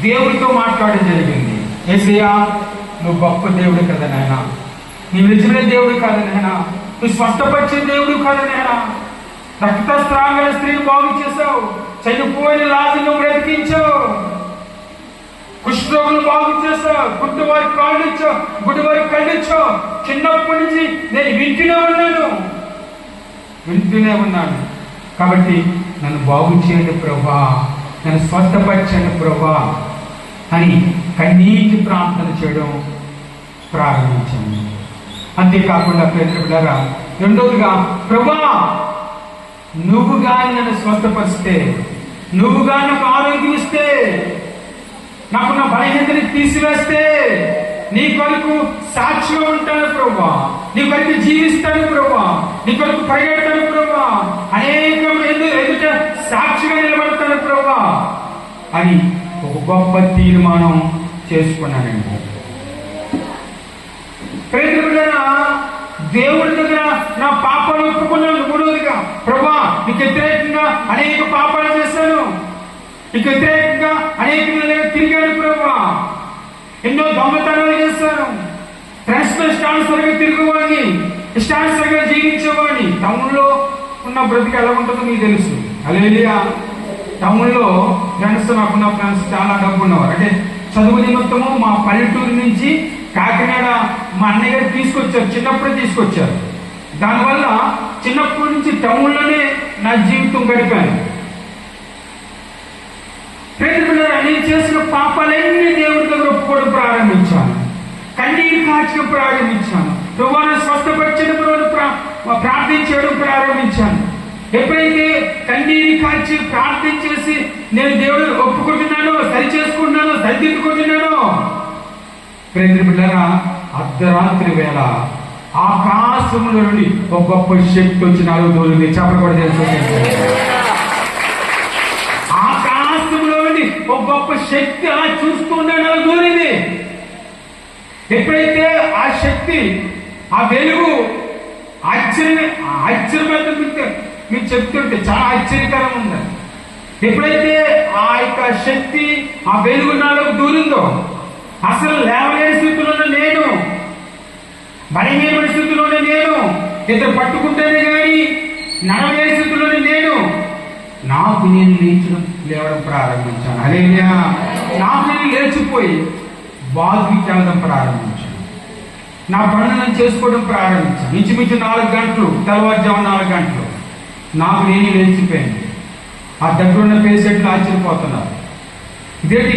దేవుడితో మాట్లాడడం జరిగింది. యేసయ్యా, నువ్వు గొప్ప దేవుడు కదా నాయన, నీవు నిజమైన దేవుడు కాదు నాయన, నువ్వు స్వస్థపరిచే దేవుడు కాదు నాయన. రక్తస్రావ స్త్రీని బాగు చేసావు, చనిపోయిన లాజరును బ్రతికించావు, కుష్ఠరోగులు బాగు చేసావు, గుడ్డివారికి కాళ్ళు ఇచ్చావు, గుడ్డివారికి కళ్ళు ఇచ్చావు. చిన్నప్పటి నుంచి నేను వింటూనే ఉన్నాను. కాబట్టి నన్ను బాగు చేయండి ప్రభా, నన్ను స్వస్థపరచండి ప్రభా అని కన్నీటి ప్రార్థన చేయడం ప్రారంభించాను. అంతేకాకుండా ప్రియమిత్రులారా, రెండోదిగా, ప్రభా నువ్వు కానీ నన్ను స్వస్థపరిస్తే, నువ్వు కానీ నాకు ఆరోగ్యం ఇస్తే, నాకు నా బలహీనతని తీసివేస్తే, నీ కొరకు సాక్షిగా ఉంటాను ప్రభా, నీ కొరకు జీవిస్తాను ప్రభా, నీ కొరకు పరిగెడతాను ప్రభా, అనేకం ఎదుట సాక్షిగా నిలబడతాను ప్రభా అని ఒక గొప్ప తీర్మానం చేసుకున్నానండి. ప్రియమిత్రులారా, దేవుడి దగ్గర నా పాపాలు ఒప్పుకున్నాను. మూడవదిగా, ప్రభా నీకు వ్యతిరేకంగా అనేక పాపాలు చేశాను, నీకు వ్యతిరేకంగా అనేక తిరిగాను ప్రభా, ఎన్నో దొంగతనాలు చేశాను, ఫ్రెండ్స్ తో ఇష్టానుసరిగా తిరుగువాడిని, ఇష్టానుసరిగా జీవించేవాడిని. టౌన్లో ఉన్న బ్రతికి ఎలా ఉంటుందో మీకు తెలుసు. హల్లెలూయా. టౌన్లో ఫ్రెండ్స్, నాకున్న ఫ్రెండ్స్ చాలా డబ్బు ఉన్నవారు. అంటే చదువు నిమిత్తము మా పల్లెటూరు నుంచి కాకినాడ మా అన్నయ్య గారు తీసుకొచ్చారు, చిన్నప్పుడే తీసుకొచ్చారు. దానివల్ల చిన్నప్పటి నుంచి టౌన్లోనే నా జీవితం గడిపాను. నేను చేసిన పాపాలన్నీ దేవుడి దగ్గర ఒప్పుకోవడం ప్రారంభించాను, కన్నీరు కాచడం ప్రారంభించాను, ప్రభువును స్వస్థపరిచిన ప్రార్థించడం ప్రారంభించాను. ఎప్పుడైతే కన్నీరు కాచి ప్రార్థించేసి నేను దేవుడు ఒప్పుకుంటున్నానో, సరి చేసుకుంటున్నానో, సరిదిద్దుకుంటున్నానో, ప్రియమిత్రులారా, అర్ధరాత్రి వేళ ఆకాశంలో నుండి ఒక గొప్ప శక్తి వచ్చి నాలుగు దూరింది. చెప్పలు కూడా తెలుసు. ఆకాశంలో నుండి ఒక గొప్ప శక్తి అలా చూస్తుండే నాలుగు దూరింది. ఎప్పుడైతే ఆ శక్తి, ఆ వెలుగు ఆశ్చర్యమైన మీరు చెప్తుంటే చాలా ఆశ్చర్యకరంగా ఉంది. ఎప్పుడైతే ఆ యొక్క శక్తి, ఆ వెలుగు నాలో దూరిందో, అసలు లేవలేని స్థితిలోనే నేను, బలహీనమైన స్థితిలోనే నేను, ఇద్దరు పట్టుకుంటేనే కానీ నడవలేని స్థితిలోనే నేను, నాకు నేను లేవడం ప్రారంభించాను. హల్లెలూయా. నాకు నేను లేచిపోయి బాత్రూమ్కి వెళ్ళడం ప్రారంభించాను, నా పనులను చేసుకోవడం ప్రారంభించాను. ఇంచుమించు 4 గంటలు, తెల్లవారుజాము 4 గంటలు నాకు నేను లేచిపోయాను. ఆ దగ్గరున్న పేషెంట్లు ఆశ్చర్యపోతున్నారు, ఇదేంటి